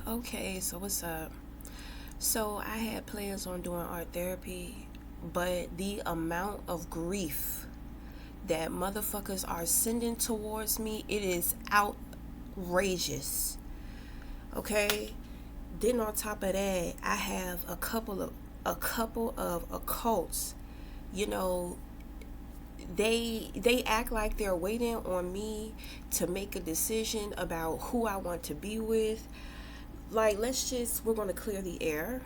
Okay, so what's up? So I had plans on doing art therapy, but the amount of grief that motherfuckers are sending towards me, it is outrageous. Okay? Then on top of that, I have a couple of occults. You know, they act like they're waiting on me to make a decision about who I want to be with. Like, we're going to clear the air.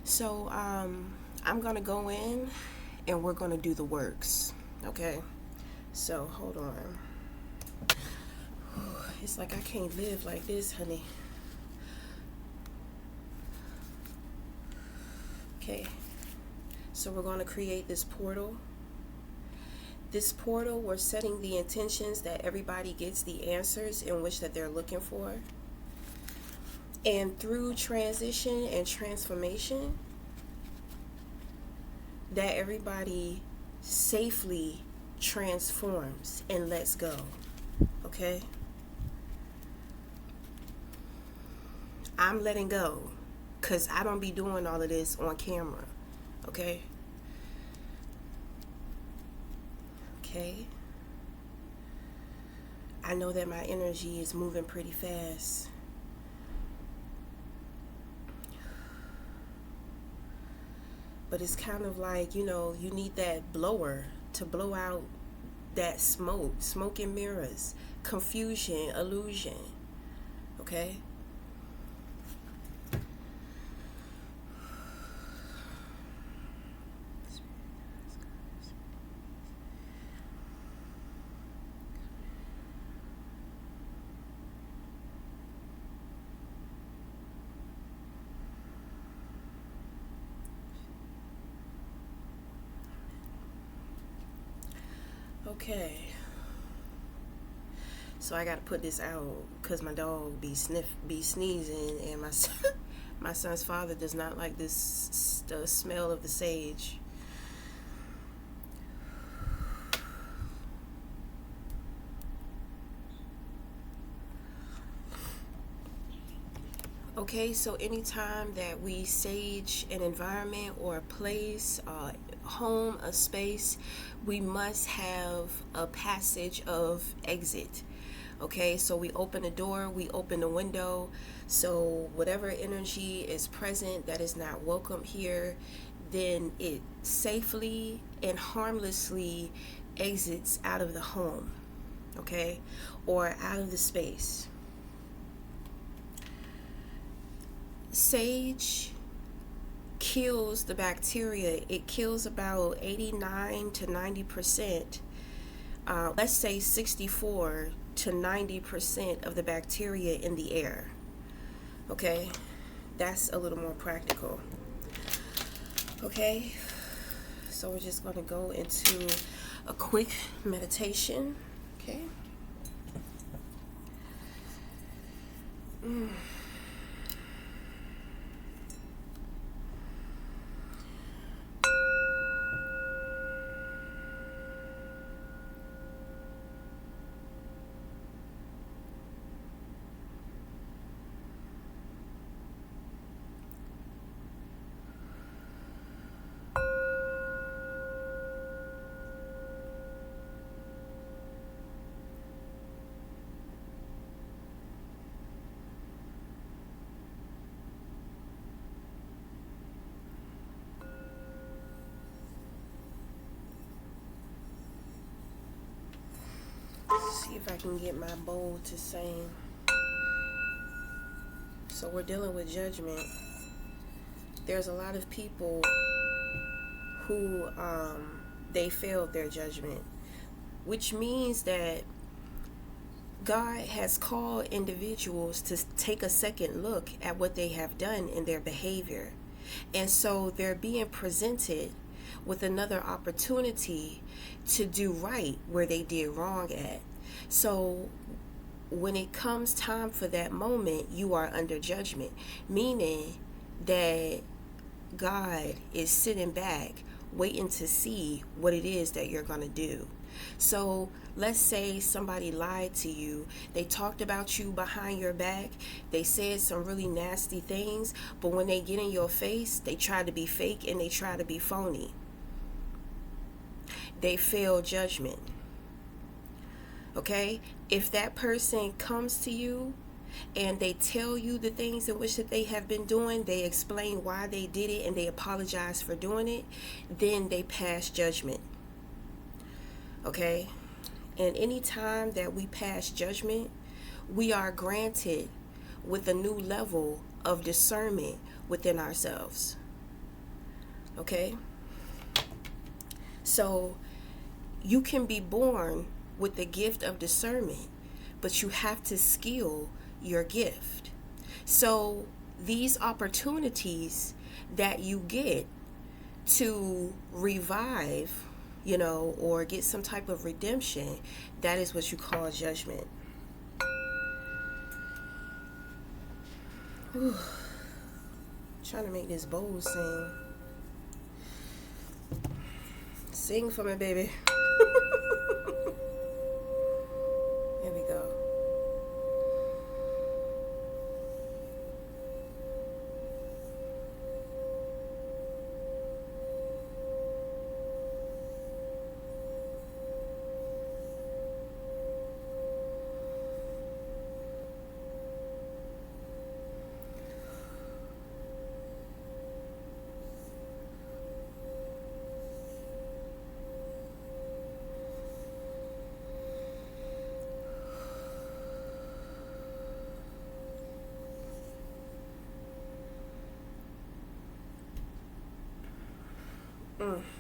So, I'm gonna go in and we're gonna do the works. Okay. So, hold on. It's like I can't live like this, honey. Okay. So, we're gonna create this portal. This portal, we're setting the intentions that everybody gets the answers in which that they're looking for. And through transition and transformation, that everybody safely transforms and lets go. Okay? I'm letting go because I don't be doing all of this on camera. Okay? Okay? I know that my energy is moving pretty fast. But it's kind of like, you need that blower to blow out that smoke and mirrors, confusion, illusion. Okay? Okay. So I gotta put this out because my dog be sneezing, and my my son's father does not like the smell of the sage. Okay, so anytime that we sage an environment or a place, home, a space, we must have a passage of exit. Okay, so we open the door, we open the window. So whatever energy is present that is not welcome here, then it safely and harmlessly exits out of the home, okay, or out of the space. Sage kills the bacteria. It kills about 89 to 90%. Let's say 64 to 90% of the bacteria in the air. Okay, that's a little more practical. Okay, so we're just going to go into a quick meditation. Okay. See if I can get my bowl to sing. So we're dealing with judgment. There's a lot of people who they failed their judgment, which means that God has called individuals to take a second look at what they have done in their behavior. And so they're being presented with another opportunity to do right where they did wrong at. So when it comes time for that moment, you are under judgment, meaning that God is sitting back waiting to see what it is that you're going to do. So let's say somebody lied to you. They talked about you behind your back. They said some really nasty things, but when they get in your face, they try to be fake and they try to be phony. They fail judgment. Okay? If that person comes to you and they tell you the things in which that they have been doing, they explain why they did it and they apologize for doing it, then they pass judgment. Okay? And any time that we pass judgment, we are granted with a new level of discernment within ourselves. Okay? So you can be born with the gift of discernment, but you have to skill your gift. So these opportunities that you get to revive, or get some type of redemption, that is what you call judgment. Whew. Trying to make this bowl sing. Sing for me, baby. Here we go.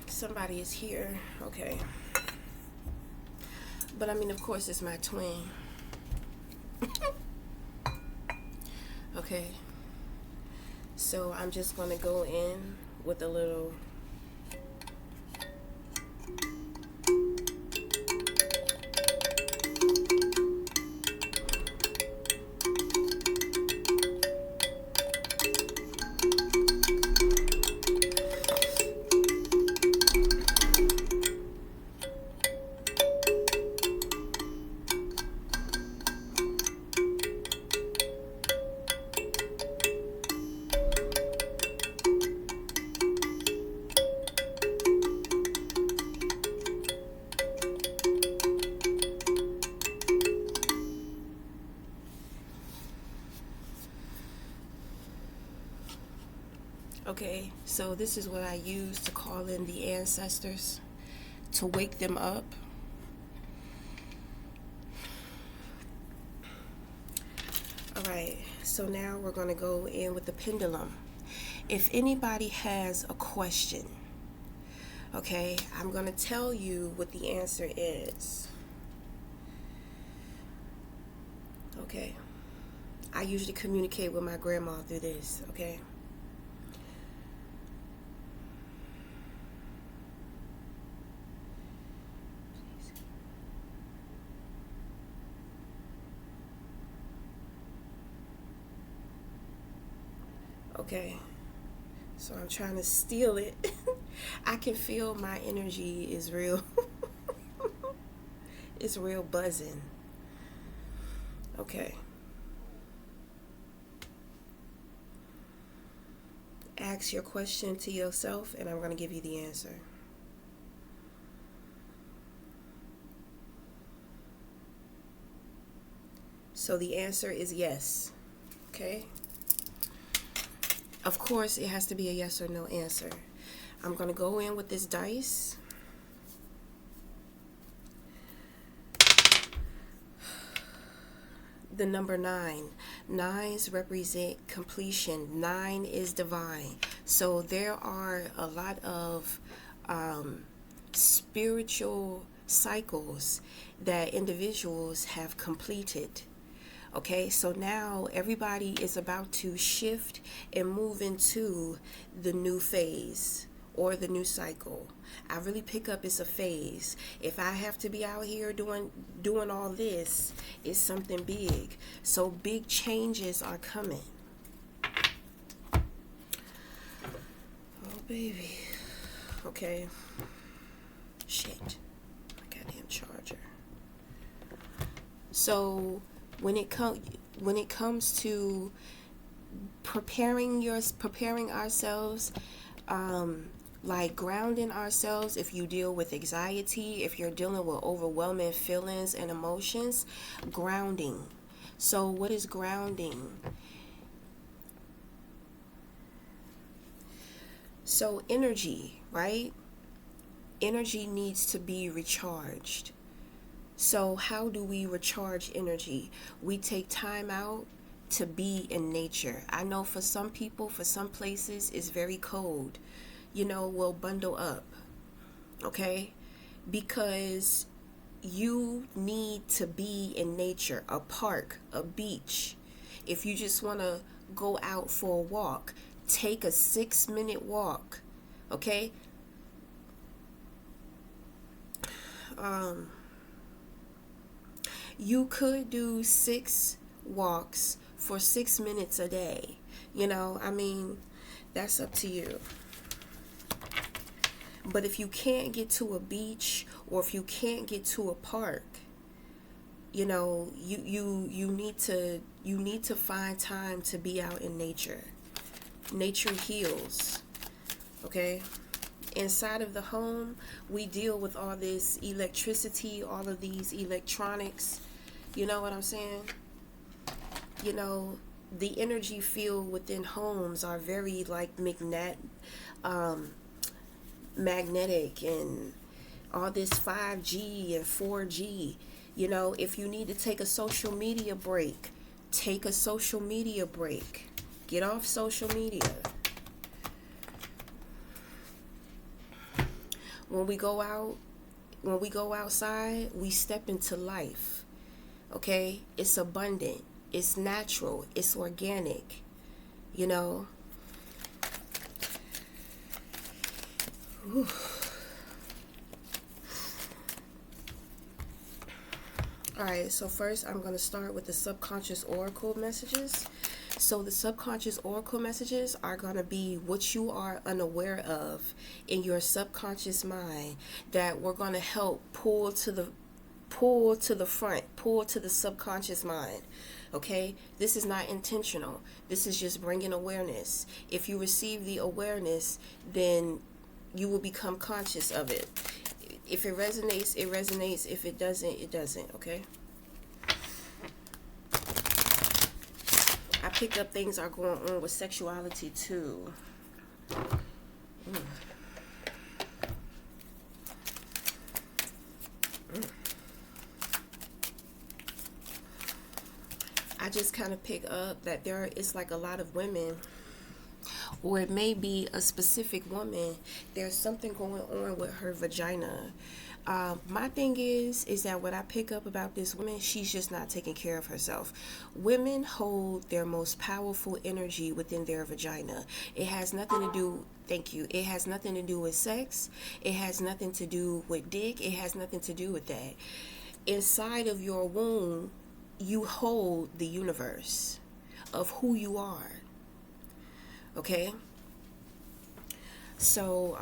Somebody is here. Okay. But I mean, of course, it's my twin. Okay. So I'm just going to go in with a little Okay, so this is what I use to call in the ancestors, to wake them up. Alright, so now we're going to go in with the pendulum. If anybody has a question, okay, I'm going to tell you what the answer is. Okay, I usually communicate with my grandma through this, okay? Okay, so I'm trying to steal it. I can feel my energy is real. It's real buzzing. Okay. Ask your question to yourself, and I'm going to give you the answer. So the answer is yes. Okay? Of course, it has to be a yes or no answer. I'm going to go in with this dice. The number 9. Nines represent completion. 9 is divine. So there are a lot of spiritual cycles that individuals have completed. Okay, so now everybody is about to shift and move into the new phase or the new cycle. I really pick up it's a phase. If I have to be out here doing all this, it's something big. So big changes are coming. Oh, baby. Okay. Shit. Goddamn charger. So when it comes to preparing ourselves, like grounding ourselves, if you deal with anxiety, if you're dealing with overwhelming feelings and emotions, grounding. So what is grounding? So energy, right? Energy needs to be recharged. So how do we recharge energy? We take time out to be in nature. I know for some people, for some places, it's very cold. We'll bundle up, okay? Because you need to be in nature, a park, a beach. If you just want to go out for a walk, take a 6-minute walk, okay? You could do 6 walks for 6 minutes a day. That's up to you. But if you can't get to a beach, or if you can't get to a park, you need to find time to be out in nature. Nature heals. Okay? Inside of the home, we deal with all this electricity, all of these electronics. You know what I'm saying? The energy field within homes are very like magnetic, and all this 5G and 4G. If you need to take a social media break, take a social media break. Get off social media. When we go outside, we step into life. Okay? It's abundant. It's natural. It's organic. Whew. Alright, so first I'm going to start with the subconscious oracle messages. So the subconscious oracle messages are going to be what you are unaware of in your subconscious mind that we're going to help pull to the front, pull to the subconscious mind. Okay? This is not intentional. This is just bringing awareness. If you receive the awareness, then you will become conscious of it. If it resonates, it resonates. If it doesn't, it doesn't. Okay? I picked up things are going on with sexuality too. I just kind of pick up that there is like a lot of women, or it may be a specific woman, there's something going on with her vagina. My thing is that what I pick up about this woman, she's just not taking care of herself. Women hold their most powerful energy within their vagina. It has nothing to do, thank you, it has nothing to do with sex. It has nothing to do with dick. It has nothing to do with that. Inside of your womb, you hold the universe of who you are. Okay? So,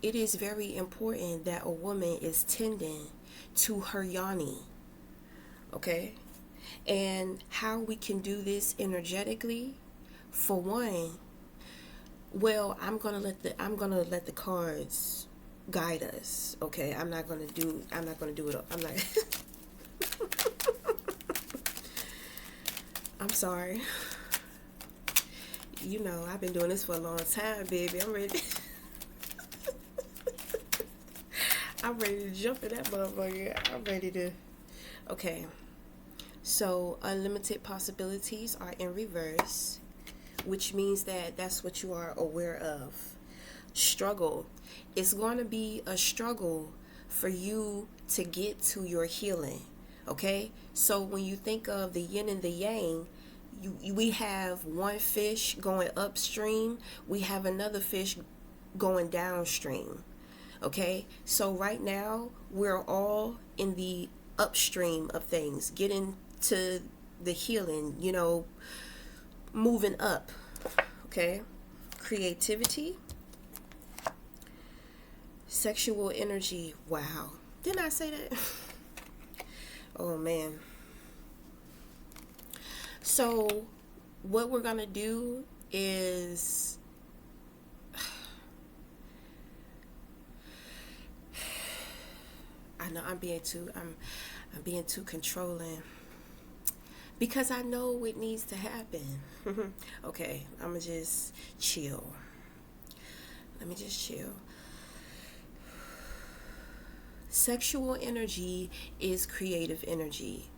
it is very important that a woman is tending to her yoni. Okay? And how we can do this energetically, for one, well, I'm gonna let the cards guide us. Okay? I'm not gonna do it. I'm not I'm sorry. I've been doing this for a long time, baby. I'm ready. I'm ready to jump in that motherfucker. I'm ready to. Okay. So, unlimited possibilities are in reverse, which means that that's what you are aware of. Struggle. It's going to be a struggle for you to get to your healing. Okay? So, when you think of the yin and the yang, we have one fish going upstream, we have another fish going downstream. Okay, so right now we're all in the upstream of things, getting to the healing, moving up. Okay, creativity, sexual energy. Wow, Didn't I say that? Oh man. So what we're gonna do is I know I'm being too controlling because I know it needs to happen. Okay, I'm gonna just chill. Let me just chill. Sexual energy is creative energy.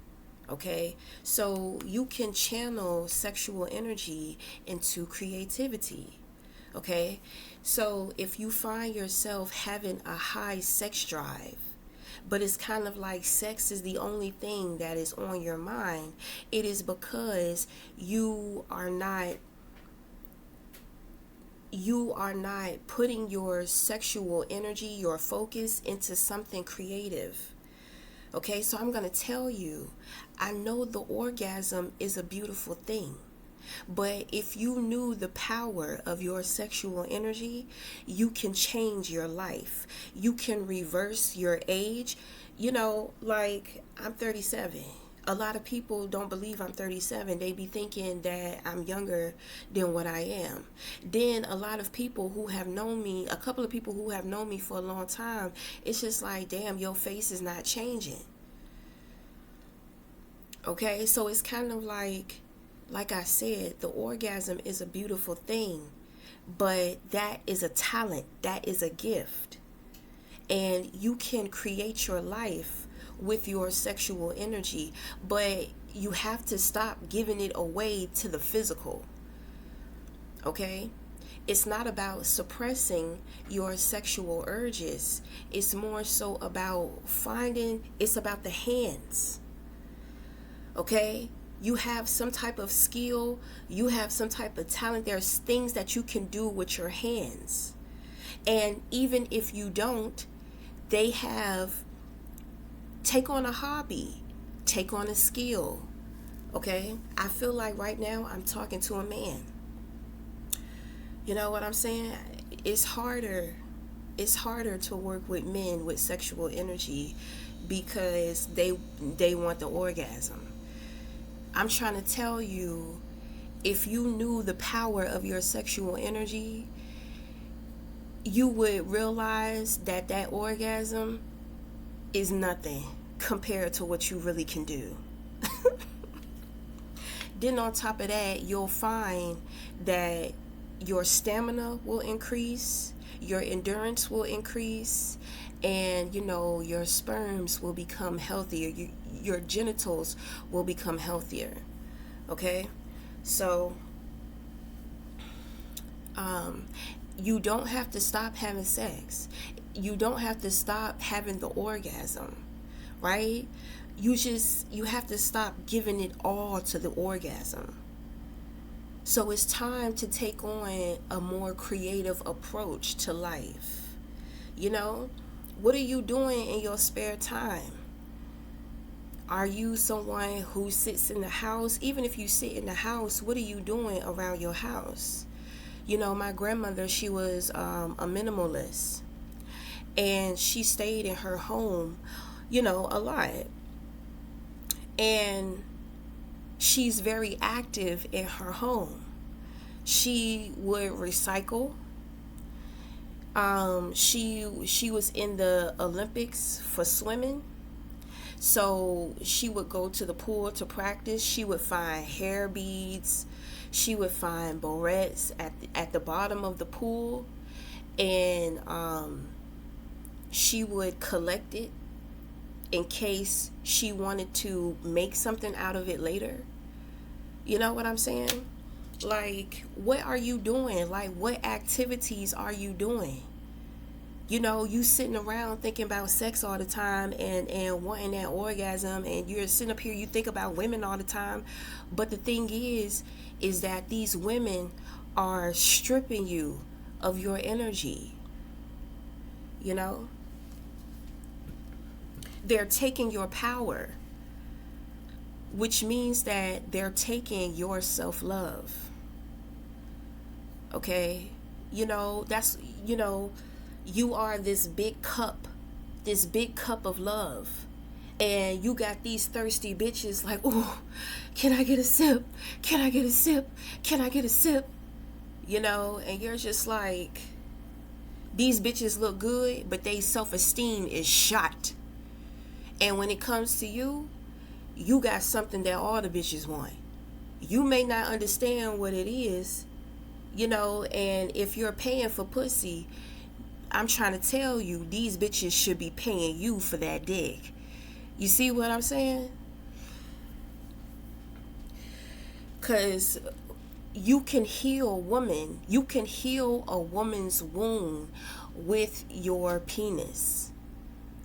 Okay, so you can channel sexual energy into creativity. Okay, so if you find yourself having a high sex drive, but it's kind of like sex is the only thing that is on your mind, it is because you are not putting your sexual energy, your focus into something creative. Okay, so I'm going to tell you, I know the orgasm is a beautiful thing. But if you knew the power of your sexual energy, you can change your life. You can reverse your age. Like I'm 37. A lot of people don't believe I'm 37. They be thinking that I'm younger than what I am. Then a lot of people who have known me, a couple of people who have known me for a long time, it's just like, damn, your face is not changing. Okay, so it's kind of like I said, the orgasm is a beautiful thing, but that is a talent, that is a gift. And you can create your life with your sexual energy, but you have to stop giving it away to the physical. Okay? It's not about suppressing your sexual urges. It's more so about it's about the hands. Okay? You have some type of skill, you have some type of talent. There's things that you can do with your hands. And even if you don't, take on a hobby, take on a skill. Okay? I feel like right now I'm talking to a man. You know what I'm saying? It's harder to work with men with sexual energy because they want the orgasm. I'm trying to tell you, if you knew the power of your sexual energy, you would realize that orgasm is nothing compared to what you really can do. Then on top of that, you'll find that your stamina will increase, your endurance will increase, and your sperms will become healthier. Your genitals will become healthier. Okay, so you don't have to stop having sex. You don't have to stop having the orgasm, right? You have to stop giving it all to the orgasm. So it's time to take on a more creative approach to life. What are you doing in your spare time? Are you someone who sits in the house? Even if you sit in the house, what are you doing around your house? My grandmother, she was a minimalist. And she stayed in her home, a lot. And she's very active in her home. She would recycle. She was in the Olympics for swimming. So she would go to the pool to practice. She would find hair beads. She would find barrettes at the bottom of the pool. And she would collect it in case she wanted to make something out of it later. You know what I'm saying? Like, what are you doing? Like, what activities are you doing? You sitting around thinking about sex all the time and wanting that orgasm, and you're sitting up here, you think about women all the time. But the thing is that these women are stripping you of your energy. They're taking your power, which means that they're taking your self-love. Okay? You are this big cup this big cup of love, and you got these thirsty bitches like, oh, can I get a sip? Can I get a sip? Can I get a sip? You know, and you're just like, these bitches look good, but they self-esteem is shot. And when it comes to you, you got something that all the bitches want. You may not understand what it is, you know, and if you're paying for pussy, I'm trying to tell you, these bitches should be paying you for that dick. You see what I'm saying? Because you can heal a woman. You can heal a woman's wound with your penis.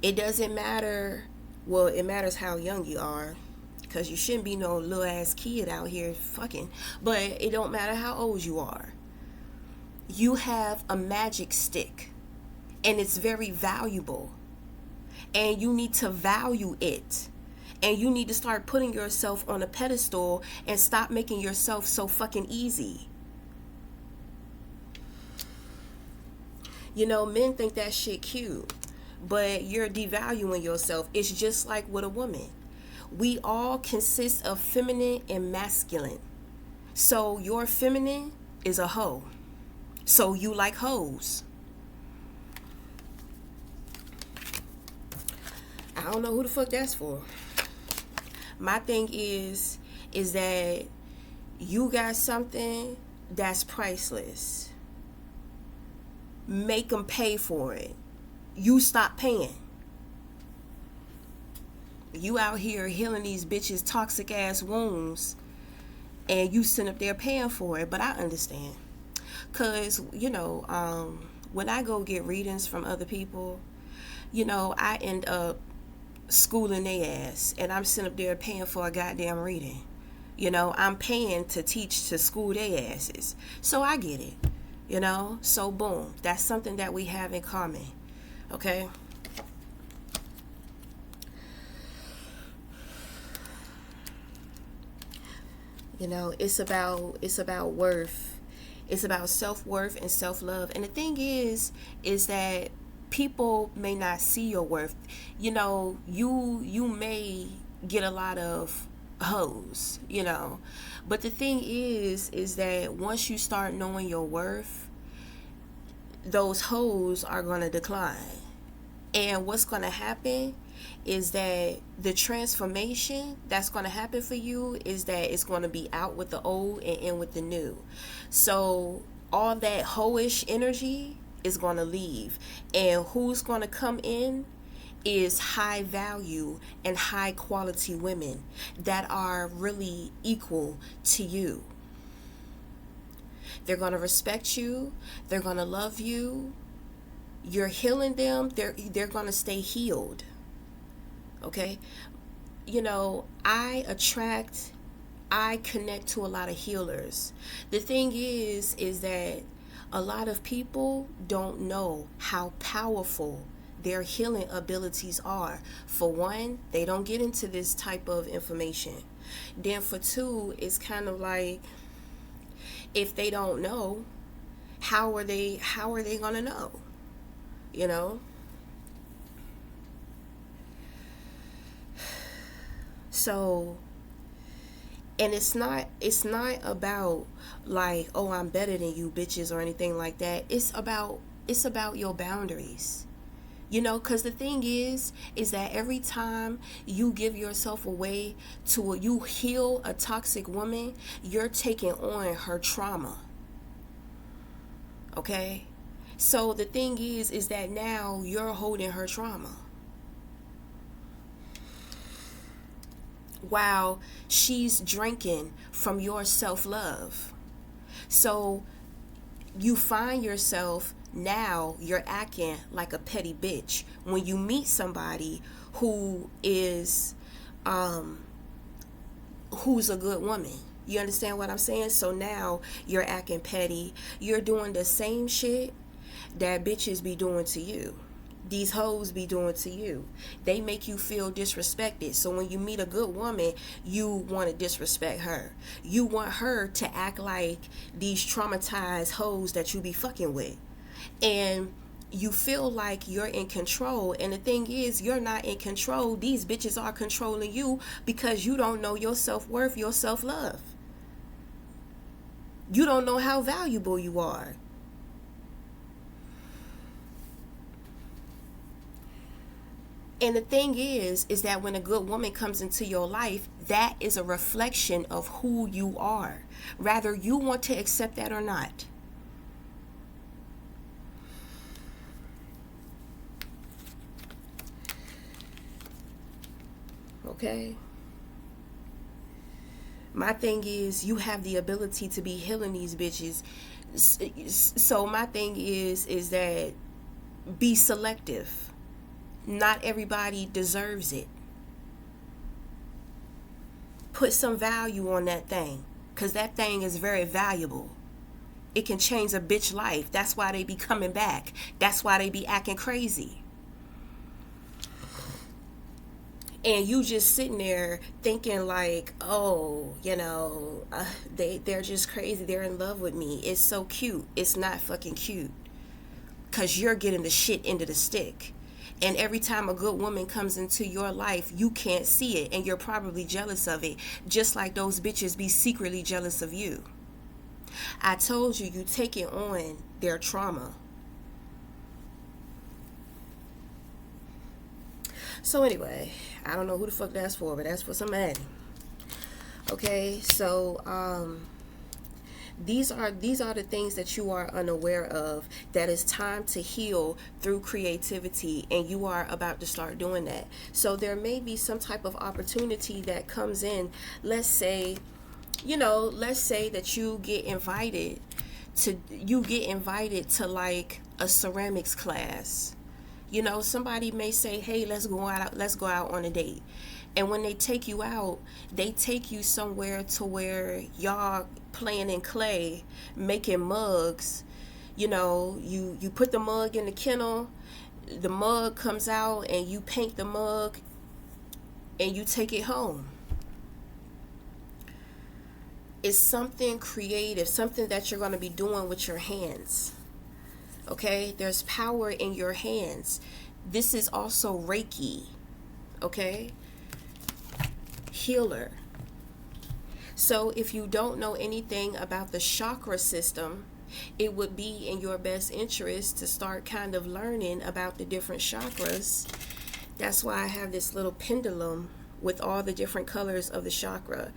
It doesn't matter. Well, it matters how young you are. Because you shouldn't be no little ass kid out here fucking. But it don't matter how old you are. You have a magic stick. And it's very valuable. And you need to value it. And you need to start putting yourself on a pedestal and stop making yourself so fucking easy. You know, men think that shit cute, but you're devaluing yourself. It's just like with a woman. We all consist of feminine and masculine. So your feminine is a hoe. So you like hoes. I don't know who the fuck that's for. My thing is that you got something that's priceless. Make them pay for it. You stop paying. You out here healing these bitches' toxic ass wounds, and you sit up there paying for it. But I understand, cause you know, when I go get readings from other people, you know, I end up schooling their ass, and I'm sitting up there paying for a goddamn reading. You know, I'm paying to teach, to school their asses. So I get it. You know, so boom, that's something that we have in common. Okay. You know, it's about worth. It's about self-worth and self-love. And the thing is that people may not see your worth. You know, you may get a lot of hoes, you know. But the thing is that once you start knowing your worth, those hoes are going to decline. And what's going to happen is that the transformation that's going to happen for you is that it's going to be out with the old and in with the new. So all that hoish energy is going to leave. And who's going to come in is high value and high quality women that are really equal to you. They're going to respect you. They're going to love you. You're healing them. They're going to stay healed. Okay? You know, I connect to a lot of healers. The thing is that a lot of people don't know how powerful their healing abilities are. For one, they don't get into this type of information. Then for two, it's kind of like, if they don't know, how are they gonna know? You know? So, and it's not about like, oh, I'm better than you bitches or anything like that. It's about your boundaries. You know, because the thing is that every time you give yourself away you heal a toxic woman, you're taking on her trauma. Okay? So the thing is that now you're holding her trauma, while she's drinking from your self-love. So you find yourself, now you're acting like a petty bitch when you meet somebody who is who's a good woman. You understand what I'm saying? So now you're acting petty. You're doing the same shit that bitches be doing to you. These hoes be doing to you. They make you feel disrespected. So when you meet a good woman, you want to disrespect her. You want her to act like these traumatized hoes that you be fucking with. And you feel like you're in control, and the thing is, you're not in control. These bitches are controlling you because you don't know your self-worth, your self-love. You don't know how valuable you are. And the thing is that when a good woman comes into your life, that is a reflection of who you are, whether you want to accept that or not. Okay? My thing is, you have the ability to be healing these bitches. So my thing is that be selective. Not everybody deserves it. Put some value on that thing, because that thing is very valuable. It can change a bitch life. That's why they be coming back. That's why they be acting crazy. And you just sitting there thinking like, oh, they're just crazy. They're in love with me. It's so cute. It's not fucking cute, because you're getting the shit into the stick. And every time a good woman comes into your life, you can't see it, and you're probably jealous of it, just like those bitches be secretly jealous of you. I told you, you take it on their trauma. So anyway, I don't know who the fuck that's for, but that's for somebody. Okay, so these are the things that you are unaware of, that it's time to heal through creativity, and you are about to start doing that. So there may be some type of opportunity that comes in. Let's say that you get invited to like a ceramics class. Somebody may say, hey, let's go out on a date. And when they take you out, they take you somewhere to where y'all playing in clay, making mugs. You put the mug in the kennel, the mug comes out, and you paint the mug, and you take it home. It's something creative, something that you're going to be doing with your hands. Okay? There's power in your hands. This is also Reiki. Okay? Healer. So if you don't know anything about the chakra system, it would be in your best interest to start kind of learning about the different chakras. That's why I have this little pendulum with all the different colors of the chakra.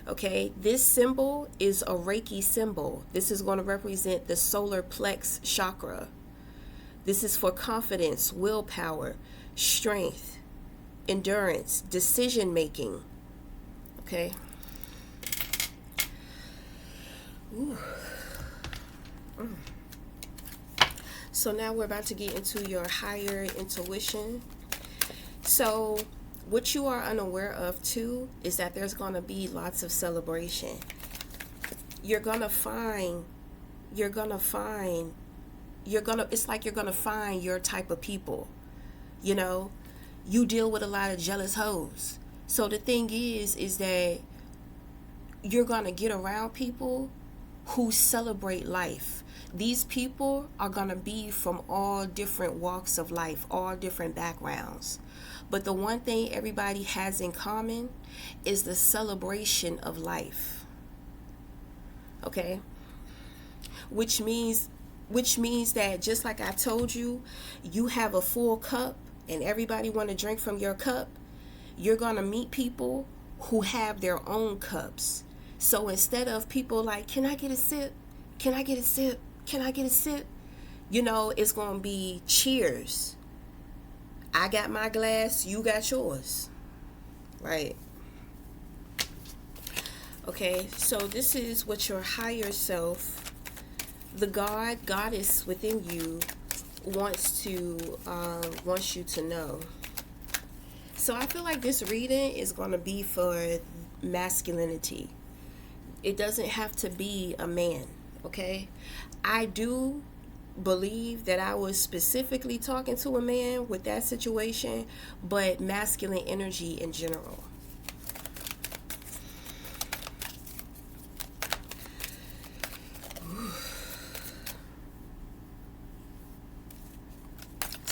Okay, this symbol is a Reiki symbol. This is going to represent the solar plex chakra. This is for confidence, willpower, strength, endurance, decision making. Okay. Ooh. So now we're about to get into your higher intuition. So what you are unaware of too is that there's going to be lots of celebration. It's like you're going to find your type of people. You deal with a lot of jealous hoes. So the thing is that you're going to get around people who celebrate life. These people are going to be from all different walks of life, all different backgrounds. But the one thing everybody has in common is the celebration of life. Okay? Which means that, just like I told you, you have a full cup and everybody want to drink from your cup. You're going to meet people who have their own cups. So instead of people like, can I get a sip? Can I get a sip? Can I get a sip? It's going to be cheers. I got my glass, you got yours. Right. Okay, so this is what your higher self, the goddess within you, wants you to know. So I feel like this reading is going to be for masculinity. It doesn't have to be a man, okay? I do believe that I was specifically talking to a man with that situation, but masculine energy in general.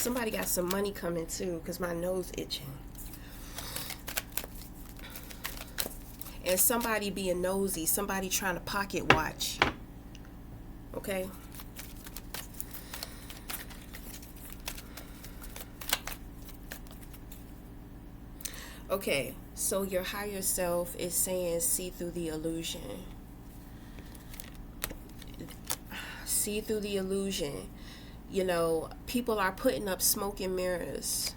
Somebody got some money coming too, because my nose itching. And somebody being nosy, somebody trying to pocket watch. Okay? Okay, so your higher self is saying see through the illusion. See through the illusion. You know, people are putting up smoke and mirrors.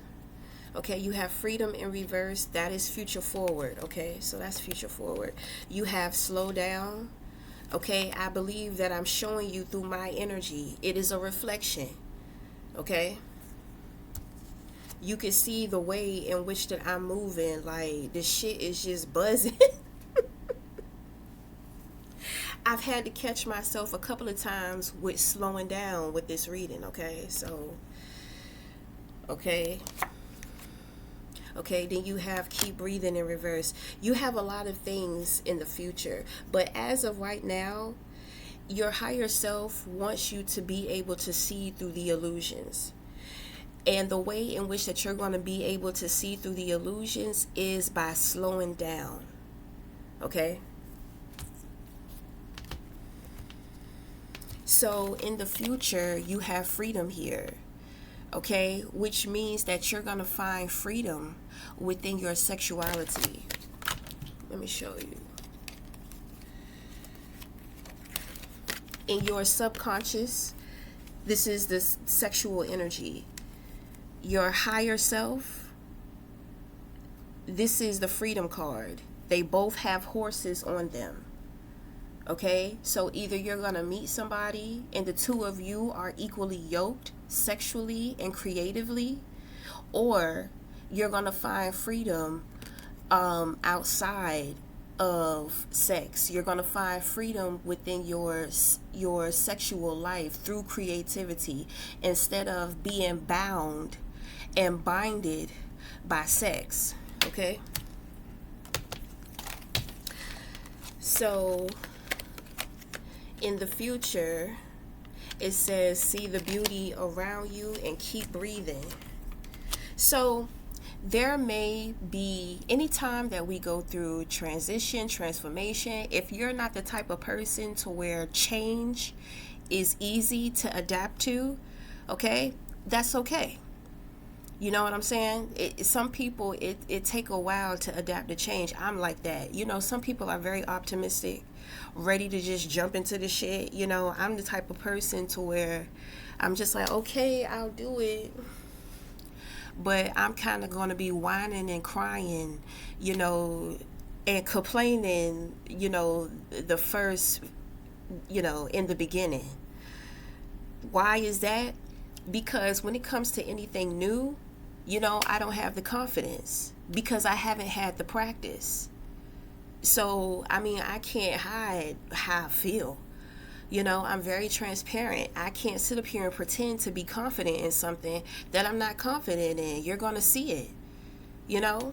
Okay, you have freedom in reverse. That is future forward. Okay, so that's future forward. You have slow down. Okay, I believe that I'm showing you through my energy. It is a reflection. Okay, you can see the way in which that I'm moving. Like, this shit is just buzzing. I've had to catch myself a couple of times with slowing down with this reading. Okay, so okay, then you have keep breathing in reverse. You have a lot of things in the future, but as of right now, your higher self wants you to be able to see through the illusions. And the way in which that you're going to be able to see through the illusions is by slowing down. Okay? So in the future, you have freedom here. Okay? Which means that you're going to find freedom within your sexuality. Let me show you. In your subconscious, this is the sexual energy. Your higher self, this is the freedom card. They both have horses on them. Okay, so either you're going to meet somebody and the two of you are equally yoked sexually and creatively, or you're going to find freedom outside of sex. You're going to find freedom within your sexual life through creativity instead of being bound and binded by sex. Okay, so in the future, it says see the beauty around you and keep breathing. So there may be, anytime that we go through transition, transformation, if you're not the type of person to where change is easy to adapt to, okay, that's okay. You know what I'm saying? Some people, it take a while to adapt to change. I'm like that. You know, some people are very optimistic, ready to just jump into the shit. You know, I'm the type of person to where I'm just like, okay, I'll do it. But I'm kind of going to be whining and crying, you know, and complaining, you know, the first, you know, in the beginning. Why is that? Because when it comes to anything new, you know, I don't have the confidence because I haven't had the practice. So, I mean, I can't hide how I feel. You know, I'm very transparent. I can't sit up here and pretend to be confident in something that I'm not confident in. You're going to see it, you know?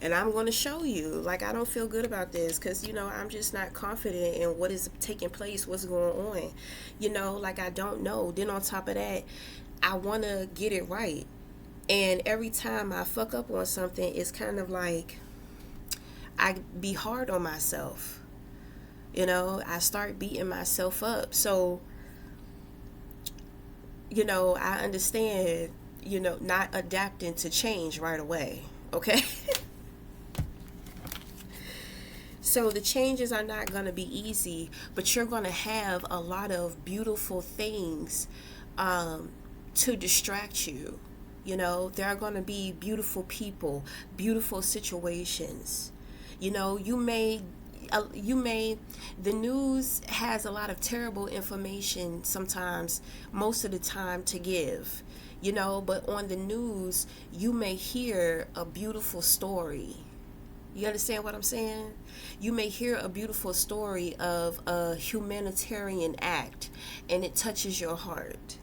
And I'm going to show you. Like, I don't feel good about this because, you know, I'm just not confident in what is taking place, what's going on. You know, like, I don't know. Then on top of that, I want to get it right. And every time I fuck up on something, it's kind of like I be hard on myself. You know, I start beating myself up. So, you know, I understand, you know, not adapting to change right away. Okay? So the changes are not going to be easy, but you're going to have a lot of beautiful things to distract you. You know, there are going to be beautiful people, beautiful situations. You know, the news has a lot of terrible information sometimes, most of the time, to give, you know, but on the news you may hear a beautiful story. You understand what I'm saying? You may hear a beautiful story of a humanitarian act and it touches your heart.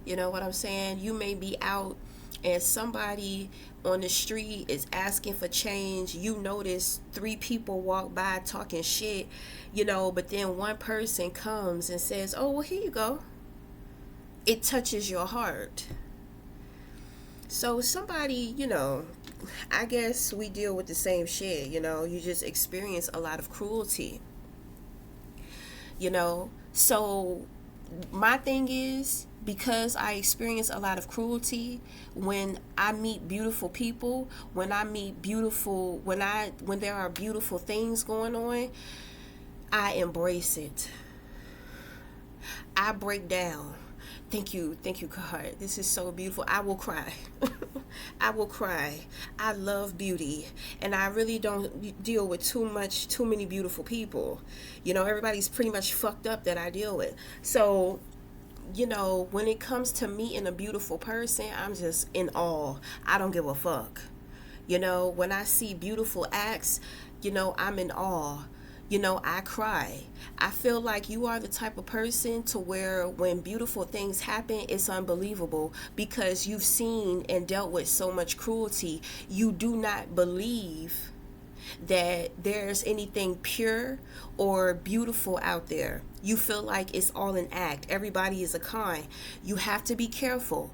You know what I'm saying? You may be out and somebody on the street is asking for change. You notice 3 people walk by talking shit, you know, but then one person comes and says, oh, well, here you go. it touches your heart. So somebody, I guess we deal with the same shit, you just experience a lot of cruelty, So my thing is, because I experience a lot of cruelty, when I meet beautiful people, when there are beautiful things going on, I embrace it. I break down. Thank you, God. This is so beautiful. I will cry. I will cry. I love beauty, and I really don't deal with too many beautiful people. Everybody's pretty much fucked up that I deal with. So, when it comes to meeting a beautiful person, I'm just in awe. I don't give a fuck. When I see beautiful acts, I'm in awe. I cry. I feel like you are the type of person to where when beautiful things happen, it's unbelievable because you've seen and dealt with so much cruelty. You do not believe that there's anything pure or beautiful out there. You feel like it's all an act. Everybody is a con. You have to be careful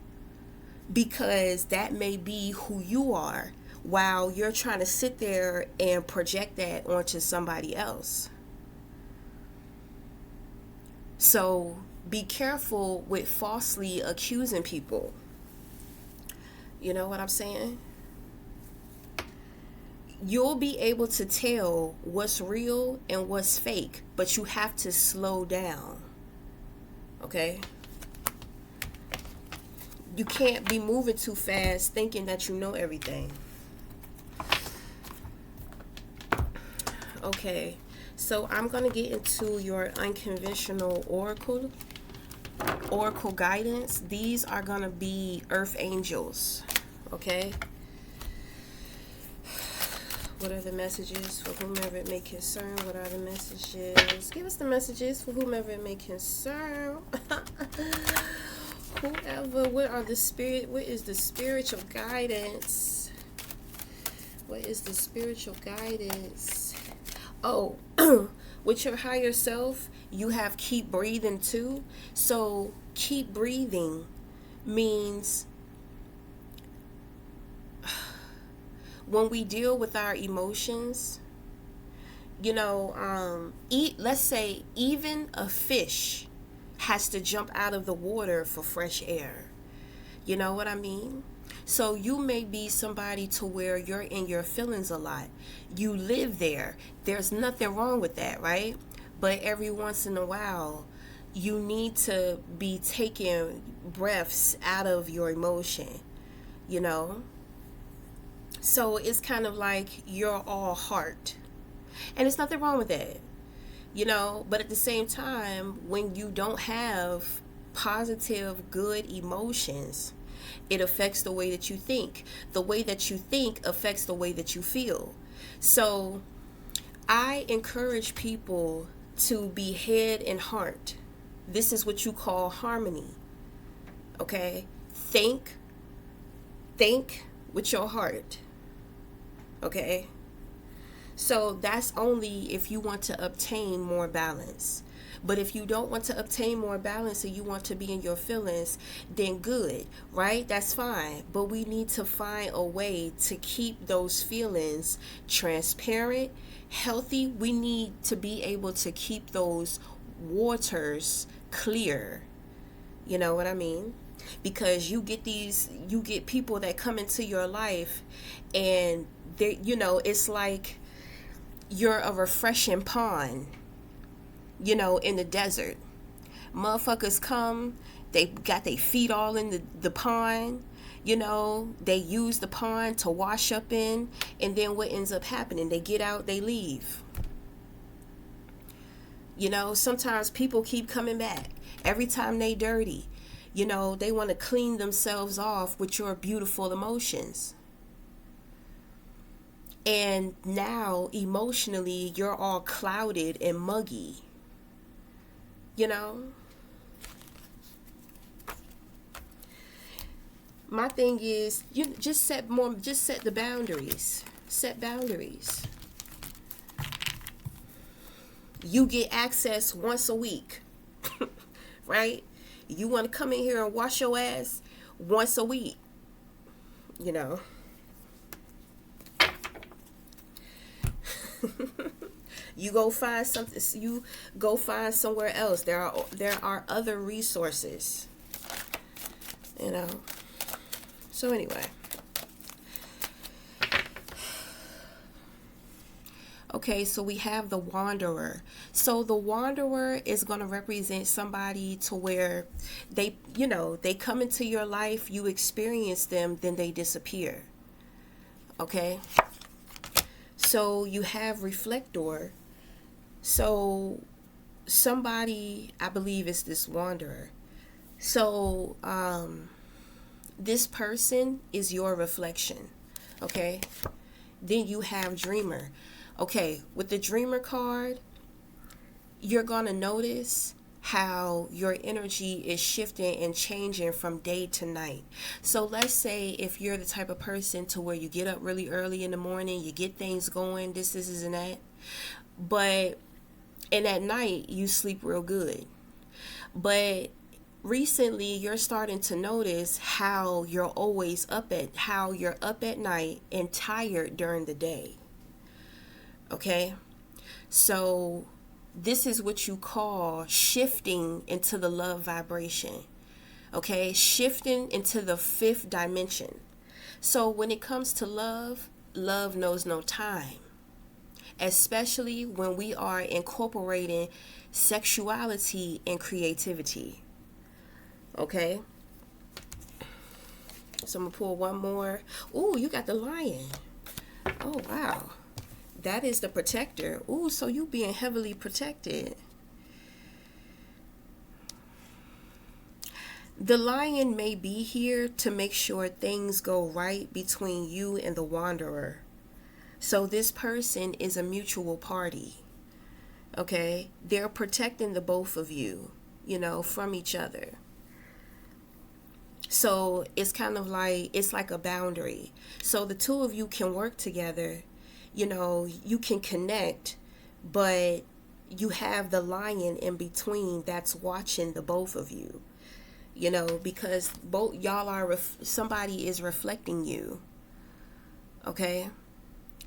because that may be who you are, while you're trying to sit there and project that onto somebody else. So be careful with falsely accusing people. You know what I'm saying? You'll be able to tell what's real and what's fake, but you have to slow down. Okay? You can't be moving too fast thinking that you know everything. Okay, so I'm going to get into your unconventional oracle guidance. These are going to be earth angels, okay? What are the messages for whomever it may concern? What are the messages? Give us the messages for whomever it may concern. What is the spiritual guidance? What is the spiritual guidance? Oh, with your higher self, you have keep breathing too. So keep breathing means when we deal with our emotions, let's say even a fish has to jump out of the water for fresh air. You know what I mean? So you may be somebody to where you're in your feelings a lot. You live there. There's nothing wrong with that, right? But every once in a while, you need to be taking breaths out of your emotion, So it's kind of like you're all heart. And there's nothing wrong with that, But at the same time, when you don't have positive, good emotions, it affects the way that you think. The way that you think affects the way that you feel. So I encourage people to be head and heart. This is what you call harmony. Okay? Think with your heart. Okay? So that's only if you want to obtain more balance. But if you don't want to obtain more balance and you want to be in your feelings, then good, right? That's fine. But we need to find a way to keep those feelings transparent, healthy. We need to be able to keep those waters clear. You know what I mean? Because you get people that come into your life and they, it's like you're a refreshing pond. In the desert. Motherfuckers come, they got their feet all in the pond, they use the pond to wash up in, and then what ends up happening? They get out, they leave. Sometimes people keep coming back. Every time they dirty, they want to clean themselves off with your beautiful emotions. And now, emotionally, you're all clouded and muggy. My thing is, you just set the boundaries. Set boundaries. You get access once a week, right? You want to come in here and wash your ass once a week, you know. You go find something. You go find somewhere else. There are other resources, you know. So anyway, okay. So we have the wanderer. So the wanderer is going to represent somebody to where they come into your life, you experience them, then they disappear. Okay. So you have reflector. So somebody, I believe it's this wanderer. So this person is your reflection. Okay. Then you have dreamer. Okay, with the dreamer card, you're going to notice how your energy is shifting and changing from day to night. So let's say if you're the type of person to where you get up really early in the morning, you get things going, this and that, and at night you sleep real good. But recently you're starting to notice how you're up at night and tired during the day. Okay? So this is what you call shifting into the love vibration. Okay? Shifting into the fifth dimension. So when it comes to love, love knows no time. Especially when we are incorporating sexuality and creativity. Okay? So I'm going to pull one more. Ooh, you got the lion. Oh, wow. That is the protector. Ooh, so you being heavily protected. The lion may be here to make sure things go right between you and the wanderer. So this person is a mutual party. Okay? They're protecting the both of you, from each other. So it's kind of like, it's like a boundary. So the two of you can work together. You can connect, but you have the lion in between that's watching the both of you, because both y'all are, somebody is reflecting you. Okay?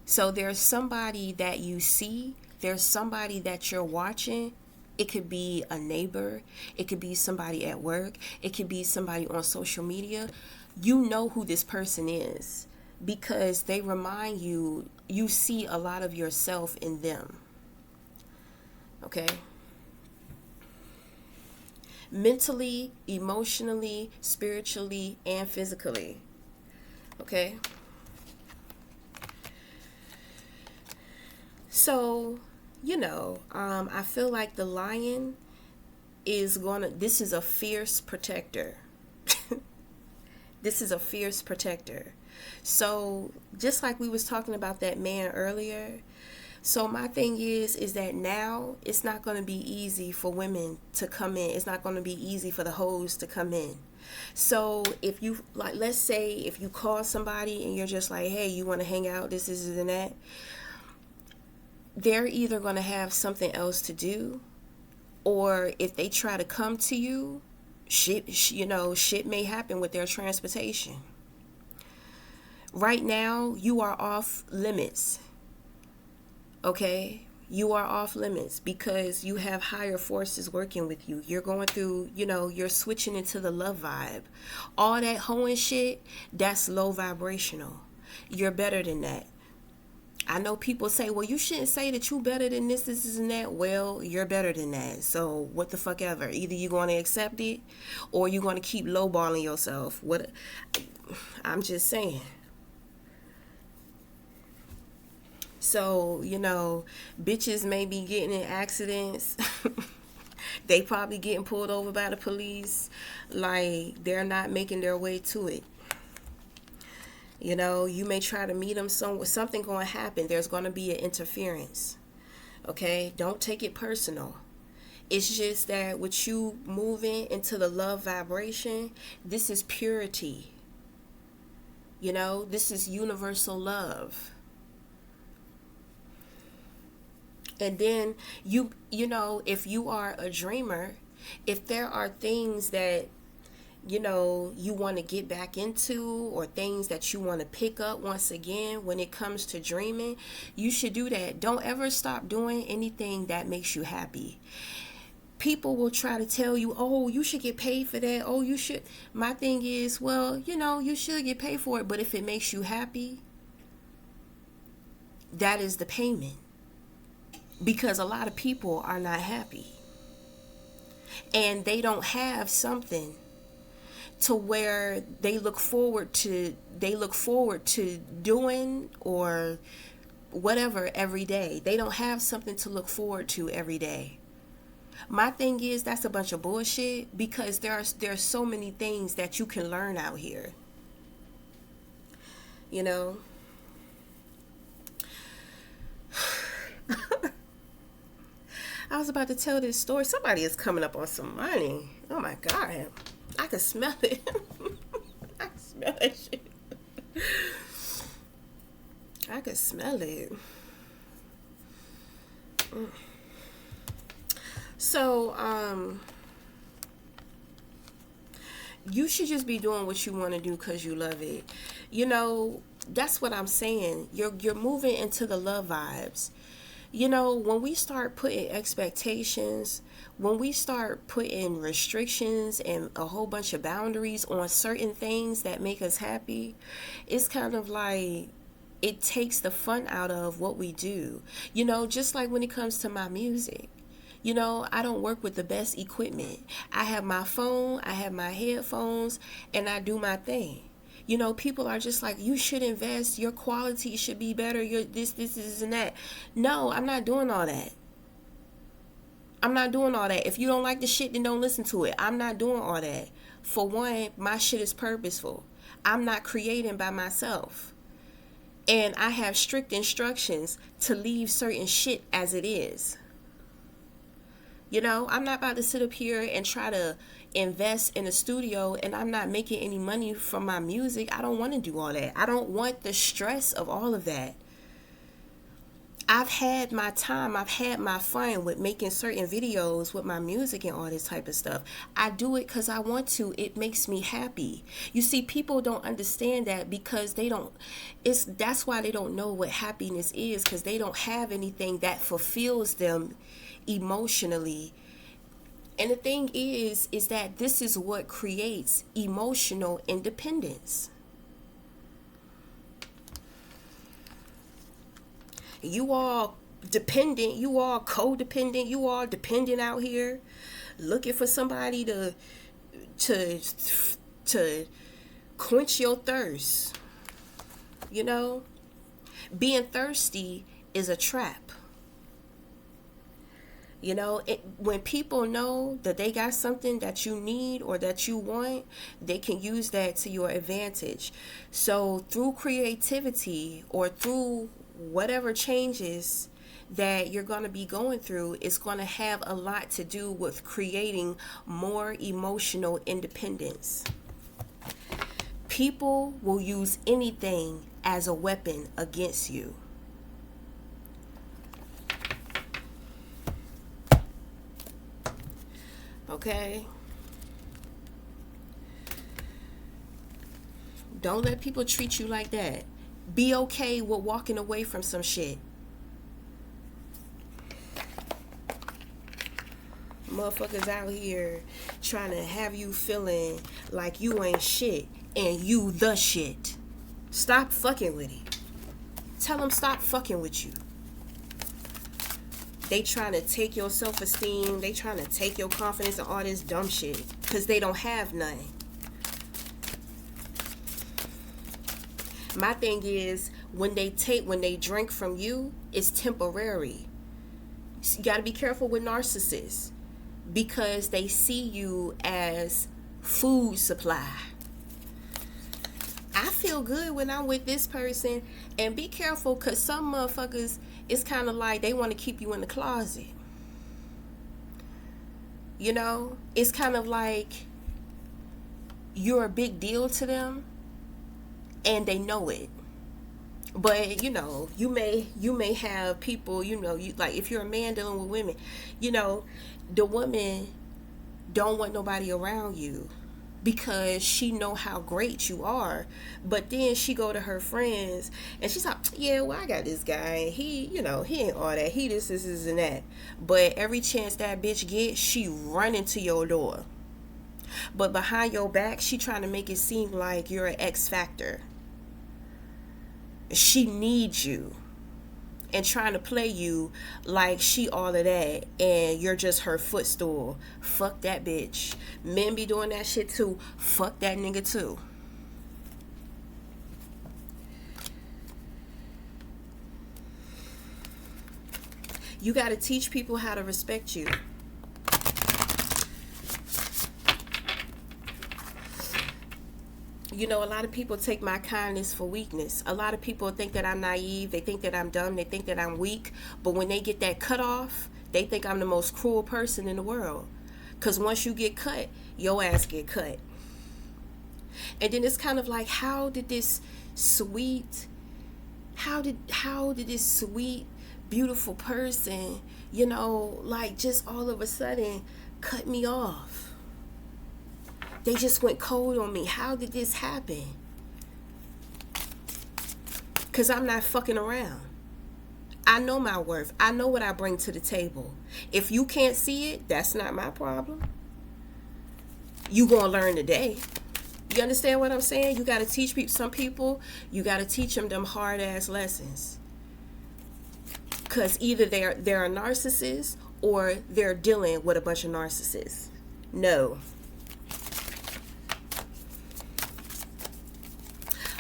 So there's somebody that you see, there's somebody that you're watching. It could be a neighbor, it could be somebody at work, it could be somebody on social media. You know who this person is because they remind you, you see a lot of yourself in them. Okay? Mentally, emotionally, spiritually, and physically. Okay? So, I feel like the lion this is a fierce protector. This is a fierce protector. So, just like we was talking about that man earlier, so my thing is that now it's not going to be easy for women to come in. It's not going to be easy for the hoes to come in. So if you, like, let's say if you call somebody and you're just like, hey, you want to hang out, this and that, they're either going to have something else to do, or if they try to come to you, shit may happen with their transportation. Right now, you are off limits. Okay? You are off limits because you have higher forces working with you. You're going through, you're switching into the love vibe. All that hoeing shit, that's low vibrational. You're better than that. I know people say, well, you shouldn't say that you better than this and that. Well, you're better than that. So what the fuck ever. Either you're going to accept it or you're going to keep lowballing yourself. I'm just saying. So, bitches may be getting in accidents. They probably getting pulled over by the police. Like, they're not making their way to it. You may try to meet them somewhere. Something going to happen. There's going to be an interference. Okay? Don't take it personal. It's just that with you moving into the love vibration, this is purity. This is universal love. And then, if you are a dreamer, If there are things that you want to get back into, or things that you want to pick up once again when it comes to dreaming, you should do that. Don't ever stop doing anything that makes you happy. People will try to tell you, oh, you should get paid for that. Oh, you should. My thing is, well, you should get paid for it, but if it makes you happy, that is the payment. Because a lot of people are not happy. And they don't have something to where they look forward to doing or whatever every day. They don't have something to look forward to every day. My thing is, that's a bunch of bullshit, because there are so many things that you can learn out here. I was about to tell this story. Somebody is coming up on some money. Oh my God. I can smell it. I can smell that shit. I can smell it. So, you should just be doing what you want to do because you love it. That's what I'm saying. You're moving into the love vibes. When we start putting expectations, when we start putting restrictions and a whole bunch of boundaries on certain things that make us happy, it's kind of like it takes the fun out of what we do. Just like when it comes to my music. I don't work with the best equipment. I have my phone, I have my headphones, and I do my thing. People are just like, you should invest, your quality should be better, your this, and that. No, I'm not doing all that. I'm not doing all that. If you don't like the shit, then don't listen to it. I'm not doing all that. For one, my shit is purposeful. I'm not creating by myself. And I have strict instructions to leave certain shit as it is. I'm not about to sit up here and try to invest in a studio and I'm not making any money from my music. I don't want to do all that. I don't want the stress of all of that. I've had my time. I've had my fun with making certain videos with my music and all this type of stuff. I do it because I want to. It makes me happy. You see, people don't understand that because that's why they don't know what happiness is, because they don't have anything that fulfills them emotionally. And the thing is that this is what creates emotional independence. You all dependent, you all codependent, you all dependent out here looking for somebody to quench your thirst. Being thirsty is a trap. When people know that they got something that you need or that you want, they can use that to your advantage. So through creativity or through whatever changes that you're going to be going through, it's going to have a lot to do with creating more emotional independence. People will use anything as a weapon against you. Okay? Don't let people treat you like that. Be okay with walking away from some shit. Motherfuckers out here trying to have you feeling like you ain't shit and you the shit. Stop fucking with it. Tell them stop fucking with you. They trying to take your self-esteem. They trying to take your confidence and all this dumb shit because they don't have none. My thing is, when they drink from you, it's temporary. You got to be careful with narcissists because they see you as food supply. I feel good when I'm with this person, and be careful because some motherfuckers, it's kind of like they want to keep you in the closet. It's kind of like you're a big deal to them and they know it. But you may have people, you like, if you're a man dealing with women, the woman don't want nobody around you because she know how great you are. But then she go to her friends and she's like, yeah, well, I got this guy and he, he ain't all that, he this and that. But every chance that bitch gets, she run into your door. But behind your back, she trying to make it seem like you're an X factor. She needs you and trying to play you like she all of that and you're just her footstool. Fuck that bitch. Men be doing that shit too. Fuck that nigga too. You gotta teach people how to respect you. A lot of people take my kindness for weakness. A lot of people think that I'm naive. They think that I'm dumb. They think that I'm weak. But when they get that cut off, they think I'm the most cruel person in the world. Because once you get cut, your ass get cut. And then it's kind of like, how did this sweet, beautiful person, like just all of a sudden cut me off? They just went cold on me. How did this happen? Because I'm not fucking around. I know my worth. I know what I bring to the table. If you can't see it, that's not my problem. You gonna learn today. You understand what I'm saying? You gotta teach people. Some people, you gotta teach them hard ass lessons. Because either they're a narcissist or they're dealing with a bunch of narcissists. No.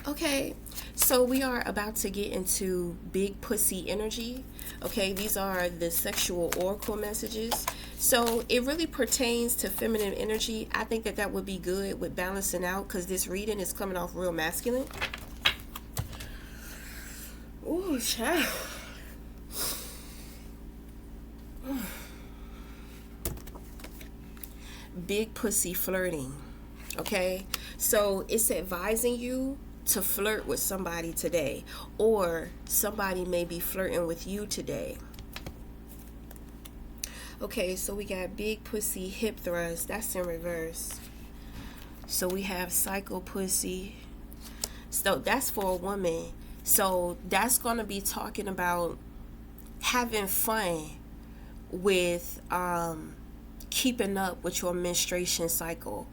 Okay, so we are about to get into big pussy energy. Okay, these are the sexual oracle messages. So it really pertains to feminine energy. I think that would be good with balancing out because this reading is coming off real masculine. Ooh, child. Big pussy flirting. Okay, so it's advising you to flirt with somebody today, or somebody may be flirting with you today. Okay, so we got big pussy hip thrust. That's in reverse. So we have psycho pussy. So that's for a woman. So that's going to be talking about having fun with keeping up with your menstruation cycle.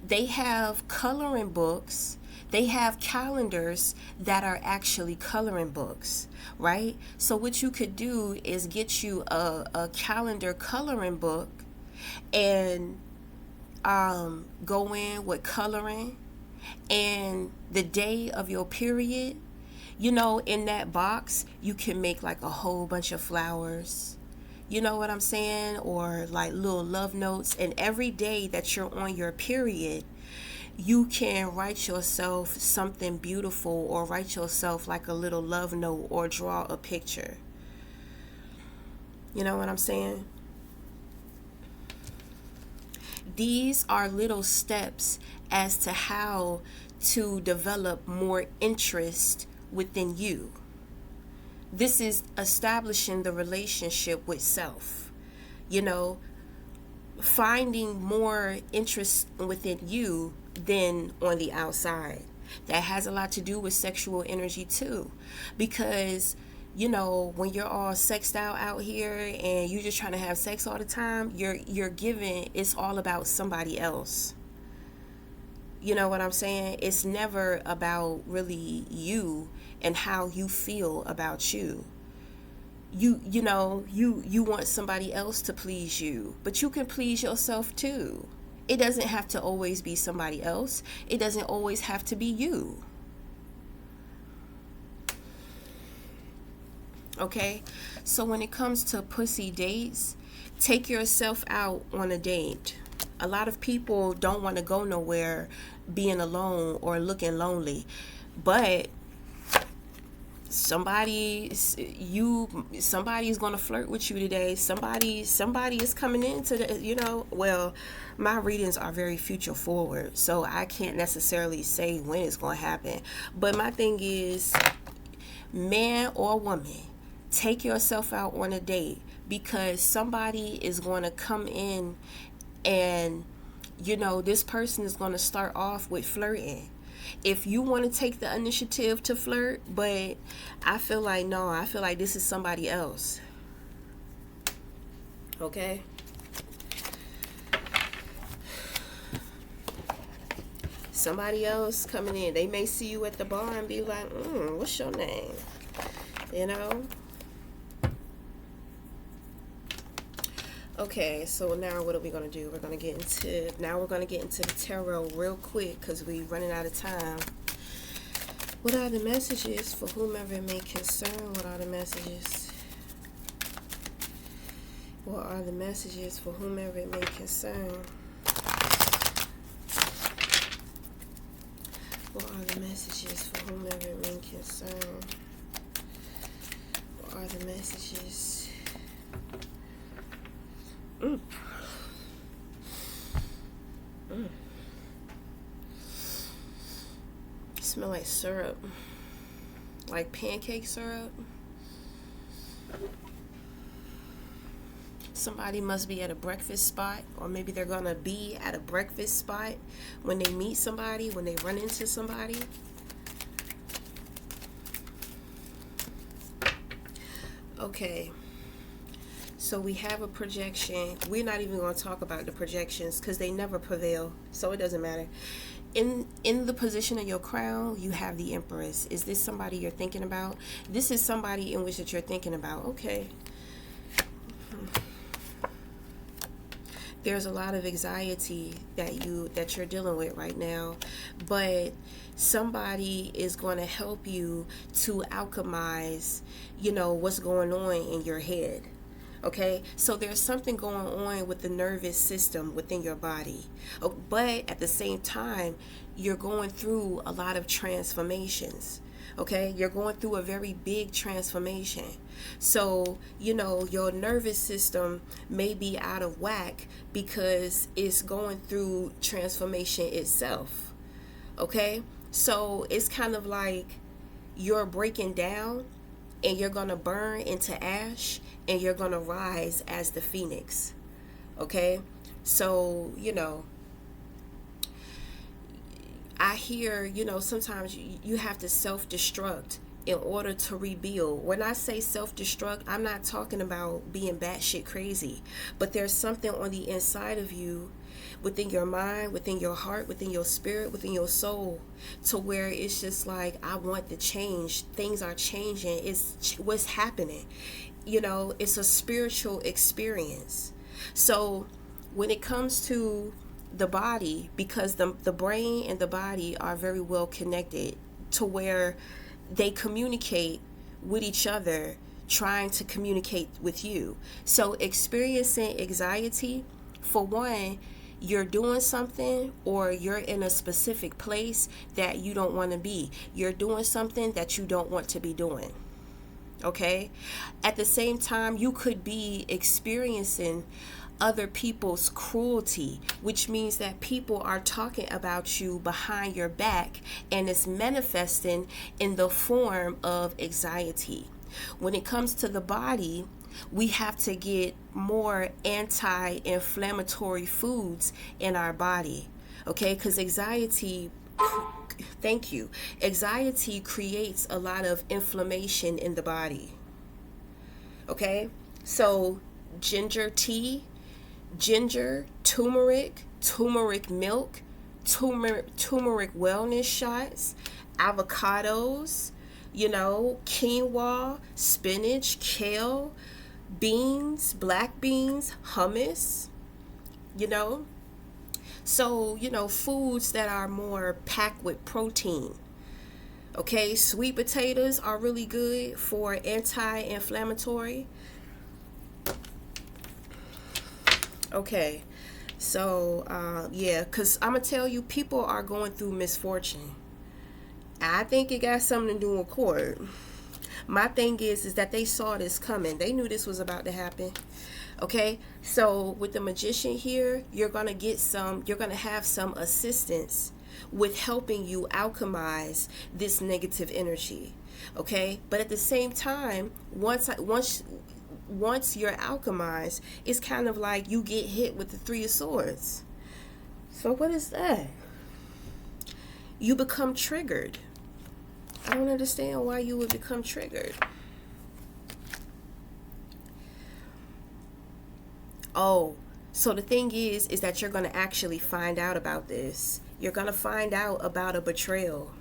They have coloring books. They have calendars that are actually coloring books, right? So what you could do is get you a calendar coloring book and go in with coloring, and the day of your period, in that box, you can make like a whole bunch of flowers. You know what I'm saying? Or like little love notes. And every day that you're on your period, you can write yourself something beautiful, or write yourself like a little love note, or draw a picture. You know what I'm saying? These are little steps as to how to develop more interest within you. This is establishing the relationship with self. Finding more interest within you than on the outside. That has a lot to do with sexual energy too. Because, when you're all sexed out here and you're just trying to have sex all the time, you're giving, it's all about somebody else. You know what I'm saying? It's never about really you and how you feel about you. You want somebody else to please you, but you can please yourself too. It doesn't have to always be somebody else. It doesn't always have to be you. Okay? So when it comes to pussy dates, take yourself out on a date. A lot of people don't want to go nowhere being alone or looking lonely. But somebody is going to flirt with you today. Somebody is coming into the, well, my readings are very future forward, so I can't necessarily say when it's going to happen. But my thing is, man or woman, take yourself out on a date, because somebody is going to come in And this person is going to start off with flirting. If you want to take the initiative to flirt, but I feel like, no, I feel like this is somebody else. Okay? Somebody else coming in. They may see you at the bar and be like, what's your name? Okay, so now what are we going to do? We're going to get into the tarot real quick because we're running out of time. What are the messages for whomever it may concern? What are the messages? What are the messages for whomever it may concern? What are the messages for whomever it may concern? What are the messages? Smell like syrup, like pancake syrup. Somebody must be at a breakfast spot, or maybe they're gonna be at a breakfast spot when they meet somebody, when they run into somebody. Okay, so we have a projection. We're not even going to talk about the projections because they never prevail, so it doesn't matter. In the position of your crown, you have the Empress. Is this somebody you're thinking about? This is somebody in which that you're thinking about. Okay. There's a lot of anxiety that you're dealing with right now, but somebody is going to help you to alchemize, what's going on in your head. Okay, so there's something going on with the nervous system within your body, but at the same time, you're going through a lot of transformations. Okay, you're going through a very big transformation. So, your nervous system may be out of whack because it's going through transformation itself. Okay, so it's kind of like you're breaking down and you're going to burn into ash and you're going to rise as the phoenix. Okay, so, I hear, sometimes you have to self-destruct in order to rebuild. When I say self-destruct, I'm not talking about being batshit crazy, but there's something on the inside of you, within your mind, within your heart, within your spirit, within your soul, to where it's just like, I want to change. Things are changing. It's what's happening. It's a spiritual experience. So when it comes to the body, because the brain and the body are very well connected to where they communicate with each other, trying to communicate with you. So experiencing anxiety, for one, you're doing something or you're in a specific place that you don't want to be. You're doing something that you don't want to be doing. Okay? At the same time, you could be experiencing other people's cruelty, which means that people are talking about you behind your back, and it's manifesting in the form of anxiety. When it comes to the body, we have to get more anti-inflammatory foods in our body, okay? Because anxiety creates a lot of inflammation in the body, okay? So ginger tea, turmeric milk, turmeric wellness shots, avocados, quinoa, spinach, kale, beans, black beans, hummus, so, foods that are more packed with protein. Okay, sweet potatoes are really good for anti-inflammatory. Okay, so because I'm gonna tell you, people are going through misfortune. I think it got something to do with court. My thing is that they saw this coming. They knew this was about to happen. Okay, so with the magician here, you're gonna have some assistance with helping you alchemize this negative energy. Okay, but at the same time, once once you're alchemized, it's kind of like you get hit with the Three of Swords. So what is that? You become triggered. I don't understand why you would become triggered. Oh, so the thing is that you're going to actually find out about this. You're going to find out about a betrayal.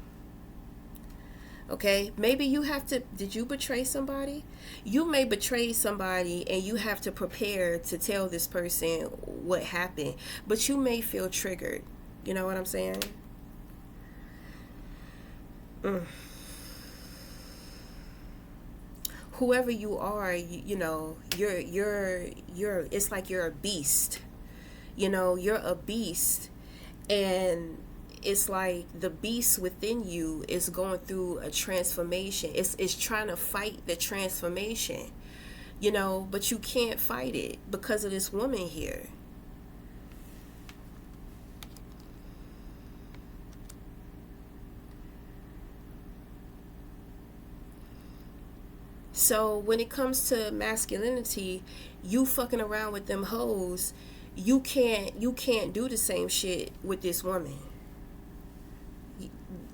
Okay, maybe you have to, did you betray somebody? You may betray somebody and you have to prepare to tell this person what happened, but you may feel triggered. You know what I'm saying? Whoever you are, you know, you're it's like you're a beast. You know, you're a beast, and it's like the beast within you is going through a transformation. It's trying to fight the transformation, you know, but you can't fight it because of this woman here. So when it comes to masculinity, you fucking around with them hoes, you can't do the same shit with this woman.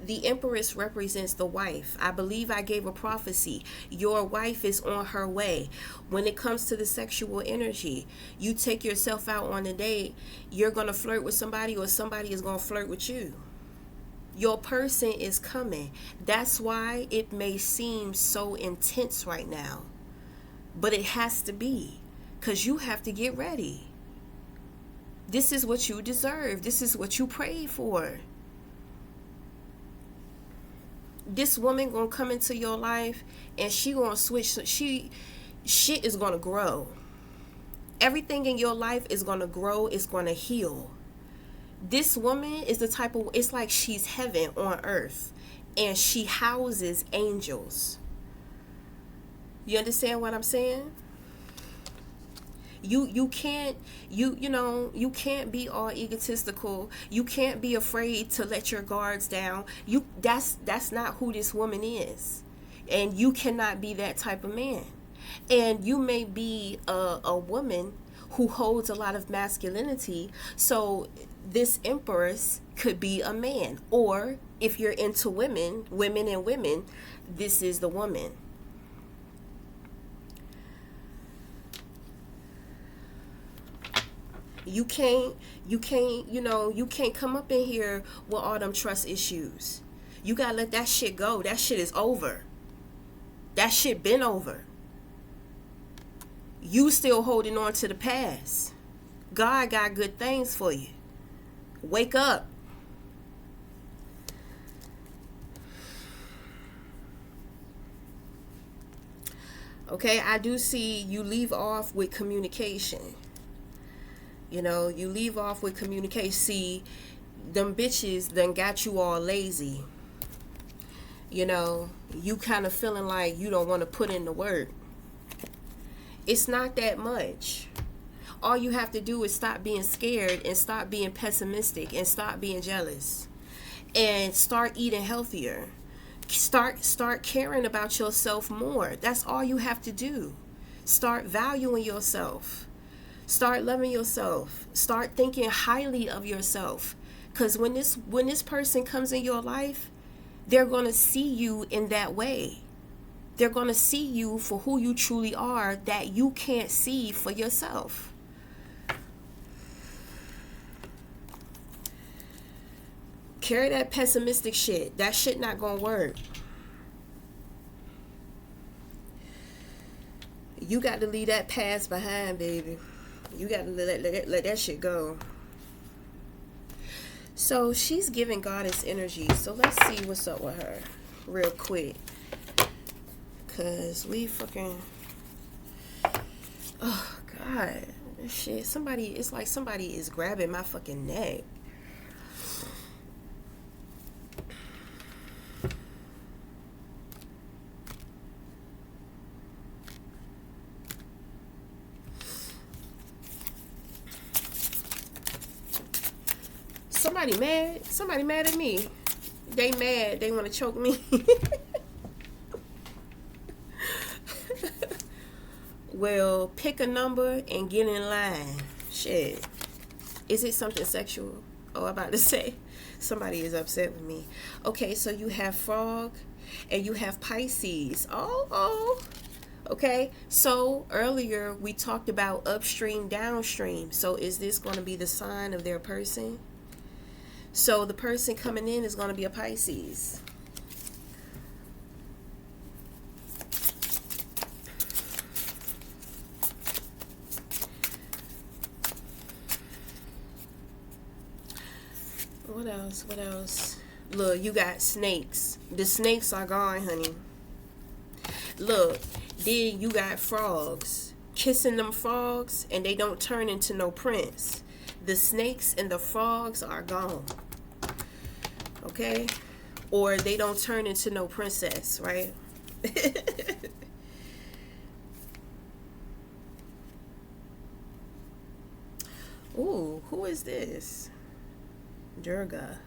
The Empress represents the wife. I believe I gave a prophecy. Your wife is on her way. When it comes to the sexual energy, you take yourself out on a date, you're going to flirt with somebody or somebody is going to flirt with you. Your person is coming. That's why it may seem so intense right now. But it has to be, because you have to get ready. This is what you deserve. This is what you prayed for. This woman gonna come into your life and she gonna switch. Shit is gonna grow. Everything in your life is gonna grow. It's gonna heal. This woman is the type of, it's like she's heaven on earth, and she houses angels. You understand what I'm saying? You can't you can't be all egotistical. You can't be afraid to let your guards down. That's not who this woman is, and you cannot be that type of man. And you may be a woman who holds a lot of masculinity, so this Empress could be a man. Or if you're into women, this is the woman. You can't come up in here with all them trust issues. You gotta let that shit go. That shit is over. That shit been over. You still holding on to the past. God got good things for you. Wake up. Okay, I do see you leave off with communication. You know, you leave off with communication. See, them bitches done got you all lazy. You know, you kind of feeling like you don't want to put in the work. It's not that much. All you have to do is stop being scared and stop being pessimistic and stop being jealous and start eating healthier. Start caring about yourself more. That's all you have to do. Start valuing yourself. Start loving yourself. Start thinking highly of yourself. Because when this person comes in your life, they're going to see you in that way. They're going to see you for who you truly are that you can't see for yourself. Carry that pessimistic shit. That shit not going to work. You got to leave that past behind, baby. You got to let that shit go. So she's giving goddess energy. So let's see what's up with her real quick. Because we fucking... Oh, God. Shit. It's like somebody is grabbing my fucking neck. Somebody mad at me. They mad. They want to choke me. will pick a number and get in line. Shit. Is it something sexual? Oh, I'm about to say. Somebody is upset with me. Okay, so you have frog and you have Pisces. Oh. Okay, so earlier we talked about upstream, downstream. So is this going to be the sign of their person? So the person coming in is going to be a Pisces. What else? What else? Look, you got snakes. The snakes are gone, honey. Look, then you got frogs. Kissing them frogs and they don't turn into no prince. The snakes and the frogs are gone. Okay? Or they don't turn into no princess, right? Ooh, who is this? Durga.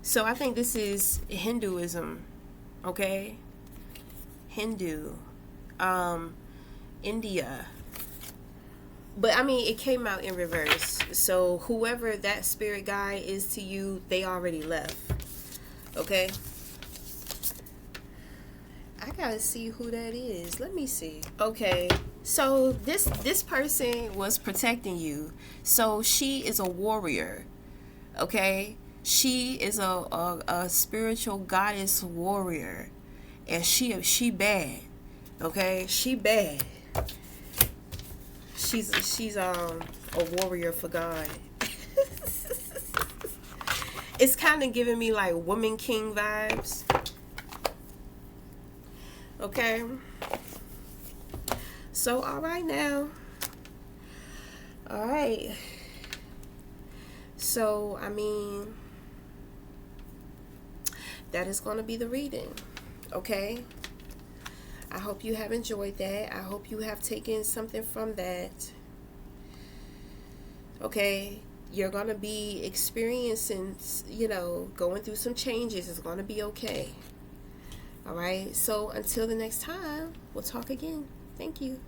So I think this is Hinduism, okay? Hindu, India. But I mean, it came out in reverse. So whoever that spirit guy is to you, they already left, okay? I gotta see who that is. Let me see. Okay, so this person was protecting you. So she is a warrior. Okay, she is a spiritual goddess warrior, and she bad. Okay, she bad. She's a warrior for God. It's kind of giving me like Woman King vibes. Okay. So, all right now. All right. So, I mean, that is going to be the reading. Okay. I hope you have enjoyed that. I hope you have taken something from that. Okay. You're going to be experiencing, going through some changes. It's going to be okay. All right. So until the next time, we'll talk again. Thank you.